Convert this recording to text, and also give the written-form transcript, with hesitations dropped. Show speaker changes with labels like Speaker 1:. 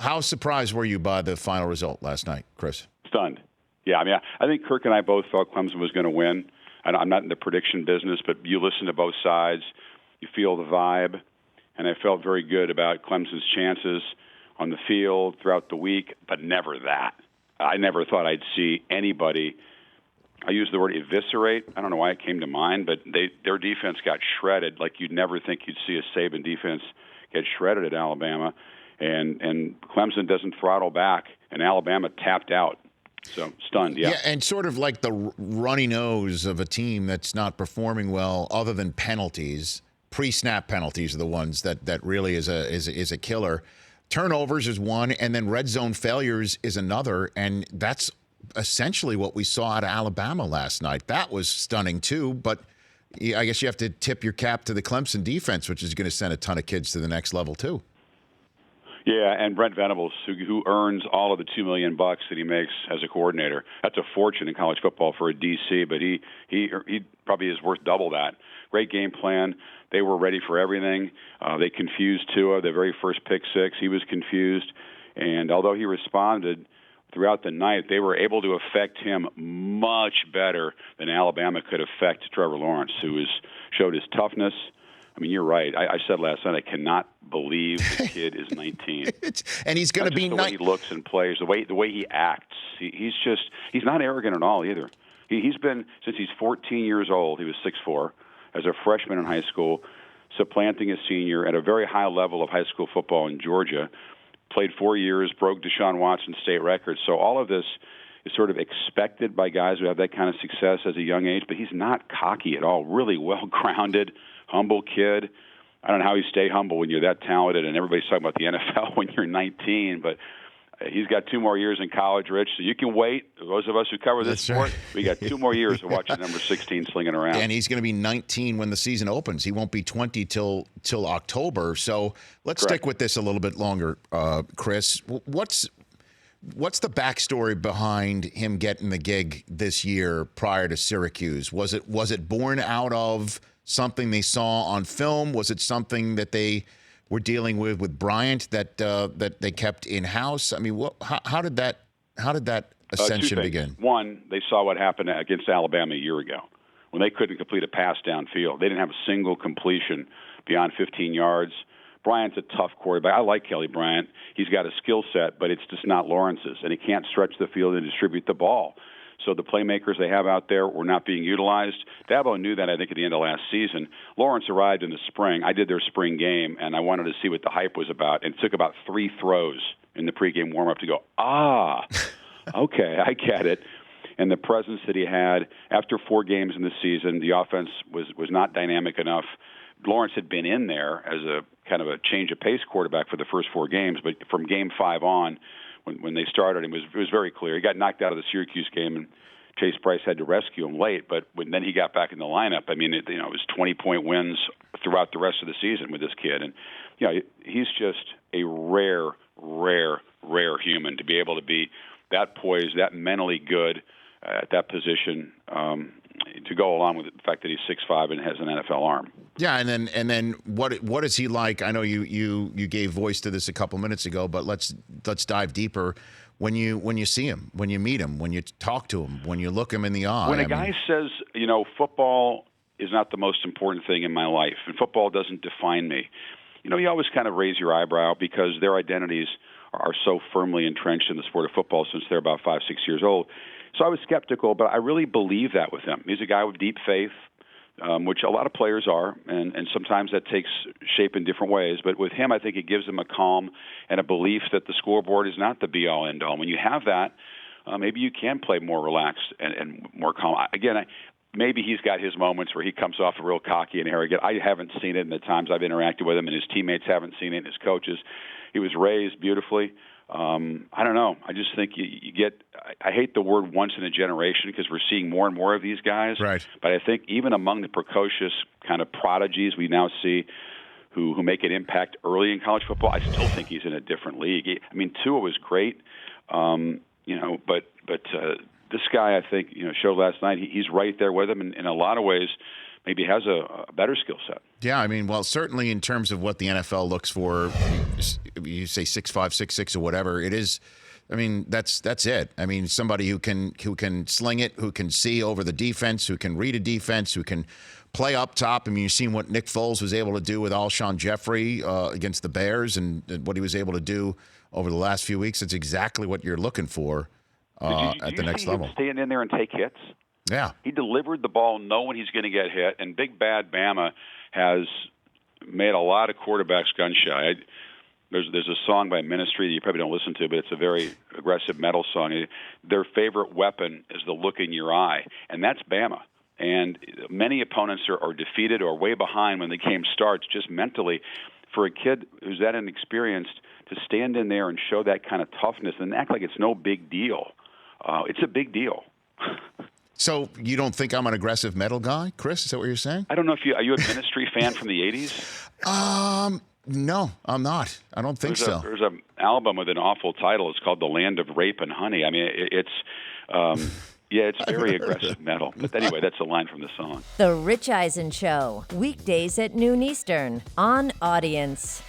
Speaker 1: How surprised were you by the final result last night, Chris?
Speaker 2: Stunned. Yeah, I mean, I think Kirk and I both thought Clemson was going to win. I'm not in the prediction business, but you listen to both sides, you feel the vibe, and I felt very good about Clemson's chances on the field throughout the week, but never that. I never thought I'd see anybody, I use the word eviscerate. I don't know why it came to mind, but their defense got shredded like you'd never think you'd see a Saban defense get shredded at Alabama. And Clemson doesn't throttle back, and Alabama tapped out. So stunned, yeah.
Speaker 1: Yeah, and sort of like the runny nose of a team that's not performing well, other than penalties. Pre-snap penalties are the ones that really is a killer. Turnovers is one, and then red zone failures is another, and that's essentially what we saw out of Alabama last night. That was stunning too, but I guess you have to tip your cap to the Clemson defense, which is going to send a ton of kids to the next level too.
Speaker 2: Yeah, and Brent Venables, who earns all of the $2 million that he makes as a coordinator. That's a fortune in college football for a DC, but he probably is worth double that. Great game plan. They were ready for everything. They confused Tua. The very first pick six, he was confused. And although he responded throughout the night, they were able to affect him much better than Alabama could affect Trevor Lawrence, who showed his toughness. I mean, you're right. I said last night, I cannot believe the kid is 19.
Speaker 1: And he's going to be
Speaker 2: the way he looks and plays, the way he acts. He's not arrogant at all either. He's been, since he's 14 years old, he was 6'4", as a freshman in high school, supplanting a senior at a very high level of high school football in Georgia. Played 4 years, broke Deshaun Watson's state record. So all of this is sort of expected by guys who have that kind of success as a young age, but he's not cocky at all. Really well-grounded, humble kid. I don't know how you stay humble when you're that talented, and everybody's talking about the NFL when you're 19, but he's got 2 more years in college, Rich, so you can wait. Those of us who cover this sport, we got 2 more years to watch number 16 slinging around.
Speaker 1: And he's going to be 19 when the season opens. He won't be 20 till October. So let's stick with this a little bit longer, Chris. What's the backstory behind him getting the gig this year prior to Syracuse? Was it born out of something they saw on film? Was it something that they were dealing with Bryant that they kept in house? I mean, how did that ascension begin?
Speaker 2: One, they saw what happened against Alabama a year ago when they couldn't complete a pass downfield. They didn't have a single completion beyond 15 yards. Bryant's a tough quarterback. I like Kelly Bryant. He's got a skill set, but it's just not Lawrence's, and he can't stretch the field and distribute the ball. So the playmakers they have out there were not being utilized. Dabo knew that, I think, at the end of last season. Lawrence arrived in the spring. I did their spring game, and I wanted to see what the hype was about. And it took about 3 throws in the pregame warm-up to go, okay, I get it. And the presence that he had after 4 games in the season, the offense was not dynamic enough. Lawrence had been in there as a kind of a change-of-pace quarterback for the first 4 games, but from Game 5 on, when they started him, it was very clear. He got knocked out of the Syracuse game, and Chase Price had to rescue him late. But then he got back in the lineup, I mean, it was 20-point wins throughout the rest of the season with this kid. And he's just a rare human to be able to be that poised, that mentally good at that position, to go along with the fact that he's 6'5" and has an NFL arm.
Speaker 1: Yeah, and then what is he like? I know you gave voice to this a couple minutes ago, but let's dive deeper. When you see him, when you meet him, when you talk to him, when you look him in the eye.
Speaker 2: When a guy says, football is not the most important thing in my life, and football doesn't define me, you always kind of raise your eyebrow because their identities are so firmly entrenched in the sport of football since they're about 5-6 years old. So I was skeptical, but I really believe that with him. He's a guy with deep faith, which a lot of players are, and sometimes that takes shape in different ways. But with him, I think it gives him a calm and a belief that the scoreboard is not the be-all, end-all. When you have that, maybe you can play more relaxed and more calm. Again, maybe he's got his moments where he comes off real cocky and arrogant. I haven't seen it in the times I've interacted with him, and his teammates haven't seen it, and his coaches. He was raised beautifully. I don't know. I just think you get – I hate the word once in a generation because we're seeing more and more of these guys.
Speaker 1: Right.
Speaker 2: But I think even among the precocious kind of prodigies we now see who make an impact early in college football, I still think he's in a different league. I mean, Tua was great, but this guy, I think, showed last night, he's right there with him in a lot of ways maybe has a better skill set.
Speaker 1: Yeah, I mean, well, certainly in terms of what the NFL looks for, you say 6'5", 6'6", or whatever it is. I mean, that's it. I mean, somebody who can sling it, who can see over the defense, who can read a defense, who can play up top. I mean, you've seen what Nick Foles was able to do with Alshon Jeffrey against the Bears, and what he was able to do over the last few weeks. It's exactly what you're looking for at the next level.
Speaker 2: Stand in there and take hits.
Speaker 1: Yeah,
Speaker 2: he delivered the ball knowing he's going to get hit, and Big Bad Bama has made a lot of quarterbacks gun shy. There's a song by Ministry that you probably don't listen to, but it's a very aggressive metal song. Their favorite weapon is the look in your eye, and that's Bama. And many opponents are defeated or way behind when the game starts, just mentally. For a kid who's that inexperienced to stand in there and show that kind of toughness and act like it's no big deal, it's a big deal.
Speaker 1: So you don't think I'm an aggressive metal guy, Chris? Is that what you're saying?
Speaker 2: I don't know if are you a Ministry fan from the 80s?
Speaker 1: No, I'm not. I don't think so.
Speaker 2: There's an album with an awful title. It's called The Land of Rape and Honey. I mean, it's very aggressive metal. But anyway, that's a line from the song.
Speaker 3: The Rich Eisen Show, weekdays at noon Eastern on Audience.